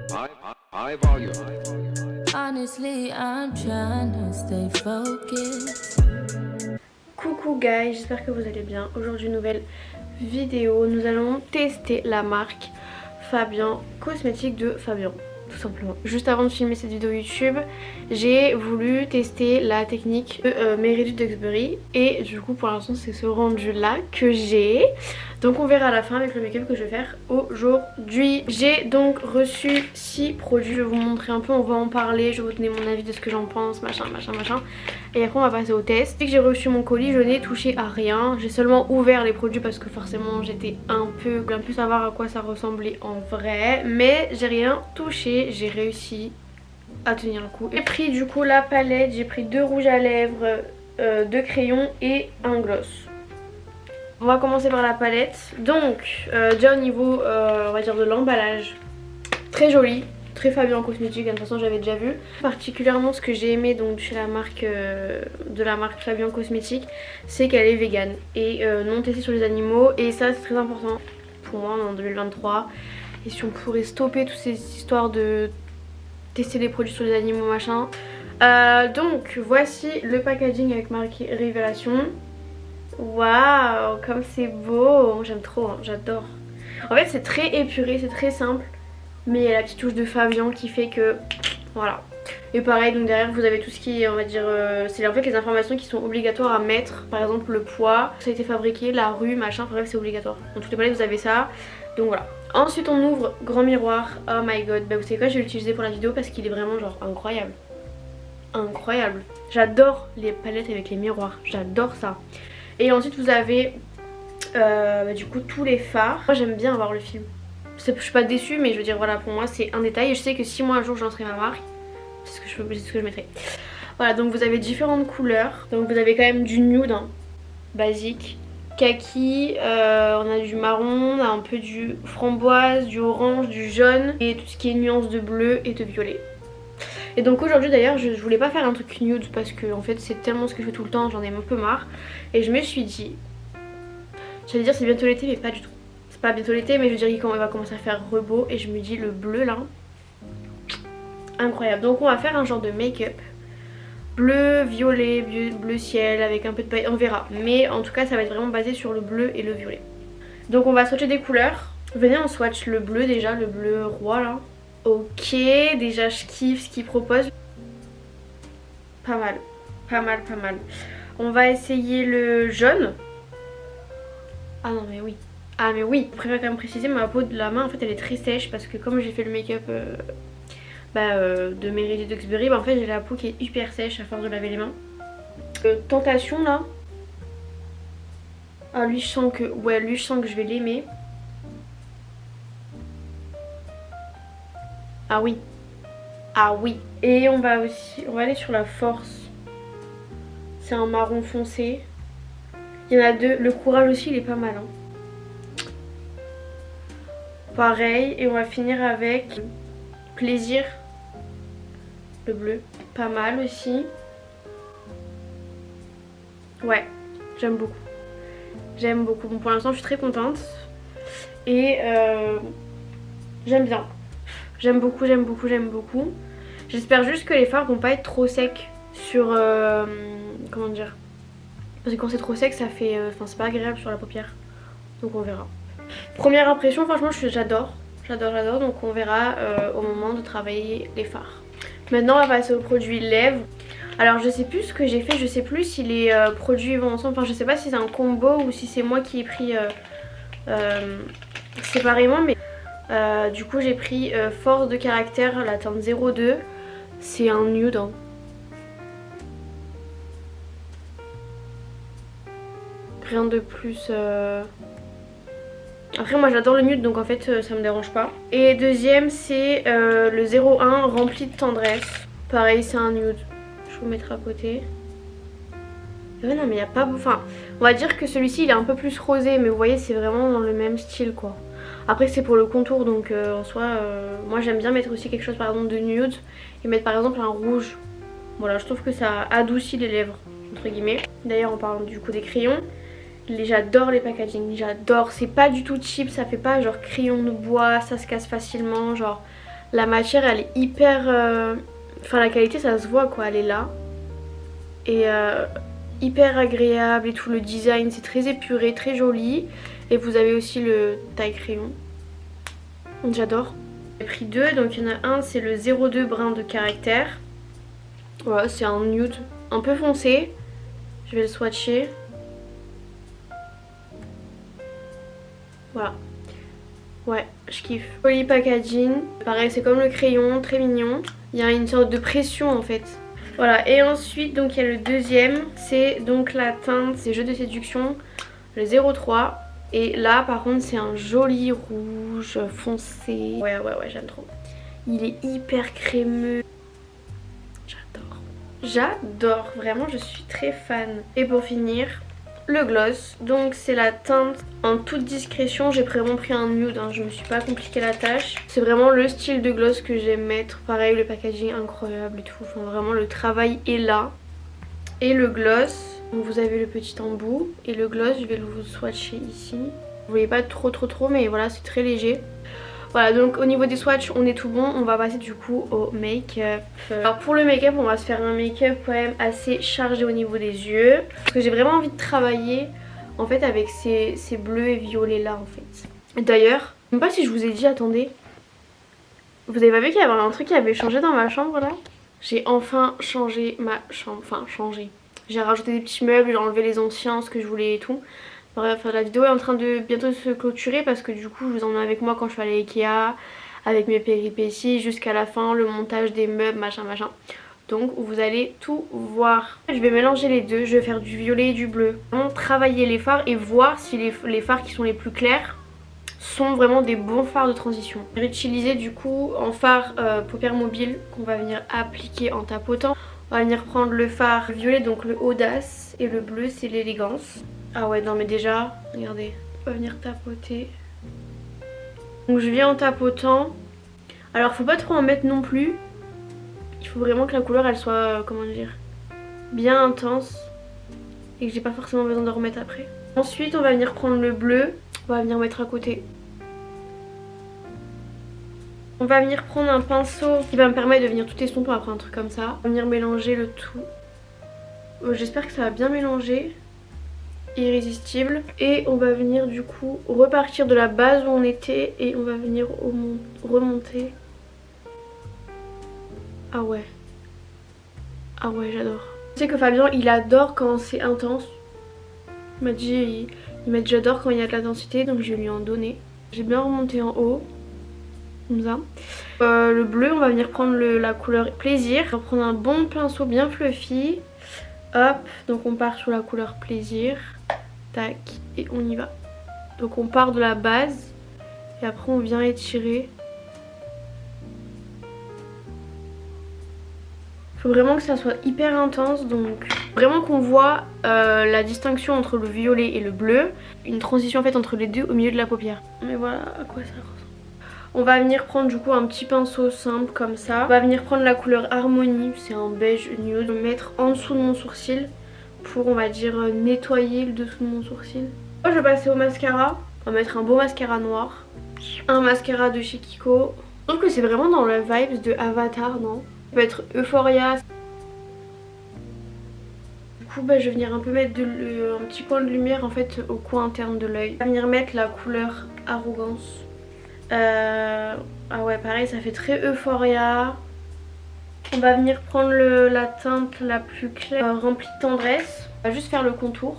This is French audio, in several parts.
High volume. Honestly, I'm trying to stay focused. Coucou guys, j'espère que vous allez bien. Aujourd'hui nouvelle vidéo, nous allons tester la marque Fabien Cosmétiques de Fabien, tout simplement. Juste avant de filmer cette vidéo YouTube, j'ai voulu tester la technique de Meredith Duxbury et du coup pour l'instant c'est ce rendu là que j'ai. Donc on verra à la fin avec le make-up que je vais faire aujourd'hui. J'ai donc reçu 6 produits, je vais vous montrer un peu, on va en parler, je vais vous donner mon avis de ce que j'en pense, machin. Et après on va passer au test. Dès que j'ai reçu mon colis, je n'ai touché à rien. J'ai seulement ouvert les produits parce que forcément j'étais un peu savoir à quoi ça ressemblait en vrai. Mais j'ai rien touché, j'ai réussi à tenir le coup. J'ai pris du coup la palette, j'ai pris 2 rouges à lèvres, 2 crayons et un gloss. On va commencer par la palette. Donc déjà au niveau on va dire de l'emballage, très joli, très Fabien Cosmétiques, de toute façon j'avais déjà vu. Particulièrement ce que j'ai aimé donc chez la marque de la marque Fabien Cosmétiques, c'est qu'elle est végane et non testée sur les animaux, et ça c'est très important pour moi en 2023. Et si on pourrait stopper toutes ces histoires de tester des produits sur les animaux machin. Donc voici le packaging avec marqué Révélation. Waouh, comme c'est beau, j'aime trop, hein, j'adore. En fait c'est très épuré, c'est très simple, mais il y a la petite touche de Fabien qui fait que voilà. Et pareil, donc derrière vous avez tout ce qui est, on va dire, c'est en fait les informations qui sont obligatoires à mettre. Par exemple le poids, ça a été fabriqué, la rue, machin, bref c'est obligatoire. Dans toutes les palettes vous avez ça, donc voilà. Ensuite on ouvre grand miroir, oh my god, bah vous savez quoi, je vais l'utiliser pour la vidéo parce qu'il est vraiment genre incroyable. Incroyable, j'adore les palettes avec les miroirs, j'adore ça. Et ensuite vous avez du coup tous les fards. Moi j'aime bien avoir le film. Je suis pas déçue, mais je veux dire voilà, pour moi c'est un détail. Et je sais que si moi un jour je lancerai ma marque, c'est ce que je mettrai. Voilà, donc vous avez différentes couleurs. Donc vous avez quand même du nude hein, basique, kaki, on a du marron, on a un peu du framboise, du orange, du jaune et tout ce qui est nuance de bleu et de violet. Et donc aujourd'hui d'ailleurs je voulais pas faire un truc nude parce que en fait c'est tellement ce que je fais tout le temps, j'en ai un peu marre. Et je me suis dit, j'allais dire c'est bientôt l'été mais pas du tout. C'est pas bientôt l'été mais je veux dire qu'il va commencer à faire beau. Et je me dis le bleu là, incroyable. Donc on va faire un genre de make-up bleu, violet, bleu ciel avec un peu de paillettes, on verra. Mais en tout cas ça va être vraiment basé sur le bleu et le violet. Donc on va swatcher des couleurs. Venez on swatch le bleu déjà, le bleu roi là. Ok, déjà je kiffe ce qu'il propose. Pas mal, pas mal, pas mal. On va essayer le jaune. Ah non mais oui. Ah mais oui, je préfère quand même préciser, ma peau de la main en fait elle est très sèche parce que comme j'ai fait le make-up de Meredith Duxbury, en fait j'ai la peau qui est hyper sèche à force de laver les mains. Tentation là. Ah lui je sens que, ouais lui je sens que je vais l'aimer. Ah oui. Ah oui. Et on va aller sur la force. C'est un marron foncé. Il y en a deux. Le courage aussi il est pas mal hein. Pareil. Et on va finir avec plaisir. Le bleu. Pas mal aussi. Ouais. J'aime beaucoup. J'aime beaucoup. Bon pour l'instant je suis très contente. Et j'aime bien. J'aime beaucoup, j'aime beaucoup, j'aime beaucoup. J'espère juste que les fards vont pas être trop secs sur... comment dire, parce que quand c'est trop sec ça fait... Enfin c'est pas agréable sur la paupière. Donc on verra. Première impression franchement j'adore. J'adore, donc on verra au moment de travailler les fards. Maintenant on va passer aux produits lèvres. Alors je sais plus ce que j'ai fait, je sais plus si les produits vont ensemble. Enfin je sais pas si c'est un combo ou si c'est moi qui ai pris séparément. Mais du coup j'ai pris force de caractère, la teinte 02. C'est un nude hein. Rien de plus. Après moi j'adore le nude donc en fait ça me dérange pas. Et deuxième c'est le 01 rempli de tendresse. Pareil c'est un nude. Je vous mettrai à côté. Ouais non mais il n'y a pas... Enfin on va dire que celui-ci il est un peu plus rosé, mais vous voyez c'est vraiment dans le même style quoi. Après c'est pour le contour donc en soi moi j'aime bien mettre aussi quelque chose par exemple de nude et mettre par exemple un rouge. Voilà, je trouve que ça adoucit les lèvres entre guillemets. D'ailleurs en parlant du coup des crayons, j'adore les packaging, j'adore. C'est pas du tout cheap, ça fait pas genre crayon de bois, ça se casse facilement, genre La matière elle est hyper... Enfin la qualité ça se voit quoi, elle est là. Et hyper agréable et tout, le design c'est très épuré, très joli. Et vous avez aussi le taille crayon. J'adore. J'ai pris deux, donc il y en a un, c'est le 02 brin de caractère. Voilà, c'est un nude un peu foncé. Je vais le swatcher. Voilà. Ouais, je kiffe. Joli packaging. Pareil, c'est comme le crayon, très mignon. Il y a une sorte de pression en fait. Voilà, et ensuite, donc il y a le deuxième. C'est donc la teinte, c'est Jeu de séduction, le 03. Et là, par contre, c'est un joli rouge foncé. Ouais, j'aime trop. Il est hyper crémeux. J'adore, vraiment, je suis très fan. Et pour finir, le gloss. Donc c'est la teinte en toute discrétion. J'ai vraiment pris un nude, hein. Je me suis pas compliqué la tâche. C'est vraiment le style de gloss que j'aime mettre. Pareil, le packaging incroyable et tout. Enfin vraiment le travail est là. Et le gloss, donc vous avez le petit embout. Et le gloss, je vais vous swatcher ici. Vous voyez pas trop mais voilà, c'est très léger. Voilà, donc au niveau des swatchs on est tout bon. On va passer du coup au make-up. Alors pour le make-up on va se faire un make-up quand même assez chargé au niveau des yeux, parce que j'ai vraiment envie de travailler en fait avec ces bleus et violets là en fait. D'ailleurs, je ne sais pas si je vous ai dit, attendez. Vous avez pas vu qu'il y avait un truc qui avait changé dans ma chambre là? J'ai enfin changé ma chambre, enfin changé. J'ai rajouté des petits meubles, j'ai enlevé les anciens, ce que je voulais et tout. Bref, la vidéo est en train de bientôt se clôturer parce que du coup je vous emmène avec moi quand je suis allée à Ikea, avec mes péripéties jusqu'à la fin, le montage des meubles, machin. Donc vous allez tout voir. Je vais mélanger les deux, je vais faire du violet et du bleu. Vraiment travailler les fards et voir si les fards qui sont les plus clairs sont vraiment des bons fards de transition. Je vais utiliser du coup en fard paupières mobiles qu'on va venir appliquer en tapotant. On va venir prendre le fard violet, donc le audace, et le bleu c'est l'élégance. Ah ouais, non mais déjà, regardez, on va venir tapoter. Donc je viens en tapotant. Alors faut pas trop en mettre non plus. Il faut vraiment que la couleur elle soit, comment dire, bien intense. Et que j'ai pas forcément besoin de remettre après. Ensuite on va venir prendre le bleu. On va venir mettre à côté. On va venir prendre un pinceau qui va me permettre de venir tout estomper après un truc comme ça. On va venir mélanger le tout. J'espère que ça va bien mélanger. Irrésistible. Et on va venir du coup repartir de la base où on était et on va venir remonter. Ah ouais. Ah ouais, j'adore. Je sais que Fabien il adore quand c'est intense. Il m'a dit j'adore quand il y a de l'intensité, donc je vais lui en donner. J'ai bien remonté en haut. Comme ça. Le bleu, on va venir prendre la couleur plaisir. On va prendre un bon pinceau bien fluffy. Hop, donc on part sur la couleur plaisir. Tac, et on y va. Donc on part de la base et après on vient étirer. Faut vraiment que ça soit hyper intense, donc vraiment qu'on voit la distinction entre le violet et le bleu. Une transition en fait entre les deux au milieu de la paupière. Mais voilà à quoi ça ressemble. On va venir prendre du coup un petit pinceau simple comme ça. On va venir prendre la couleur Harmonie, c'est un beige nude. Le mettre en dessous de mon sourcil pour on va dire nettoyer le dessous de mon sourcil. Je vais passer au mascara. On va mettre un beau mascara noir. Un mascara de chez Kiko. Je trouve que c'est vraiment dans le vibe de Avatar, non? Ça peut être Euphoria. Du coup je vais venir un peu mettre un petit point de lumière en fait au coin interne de l'œil. Je vais venir mettre la couleur Arrogance. Ah ouais pareil, ça fait très Euphoria. On va venir prendre la teinte la plus claire, remplie de tendresse. On va juste faire le contour.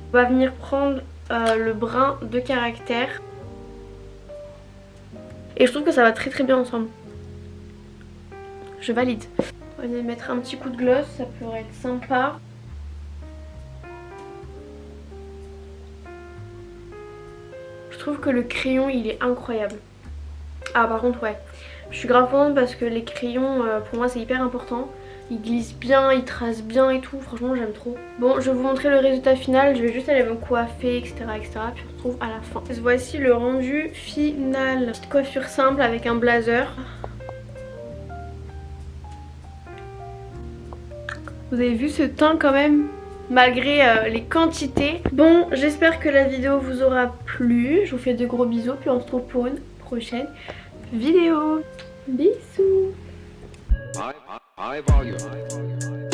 On va venir prendre le brun de caractère. Et je trouve que ça va très bien ensemble. Je valide. On va mettre un petit coup de gloss, ça pourrait être sympa. Je trouve que le crayon il est incroyable. Ah par contre ouais, je suis grave contente parce que les crayons pour moi c'est hyper important. Ils glissent bien, ils tracent bien et tout, franchement j'aime trop. Bon, je vais vous montrer le résultat final, je vais juste aller me coiffer etc. Puis on se retrouve à la fin. Voici le rendu final. Petite coiffure simple avec un blazer. Vous avez vu ce teint quand même? malgré les quantités. Bon, j'espère que la vidéo vous aura plu. Je vous fais de gros bisous, puis on se retrouve pour une prochaine vidéo. Bisous.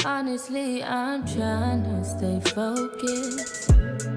Honestly, I'm trying to stay focused.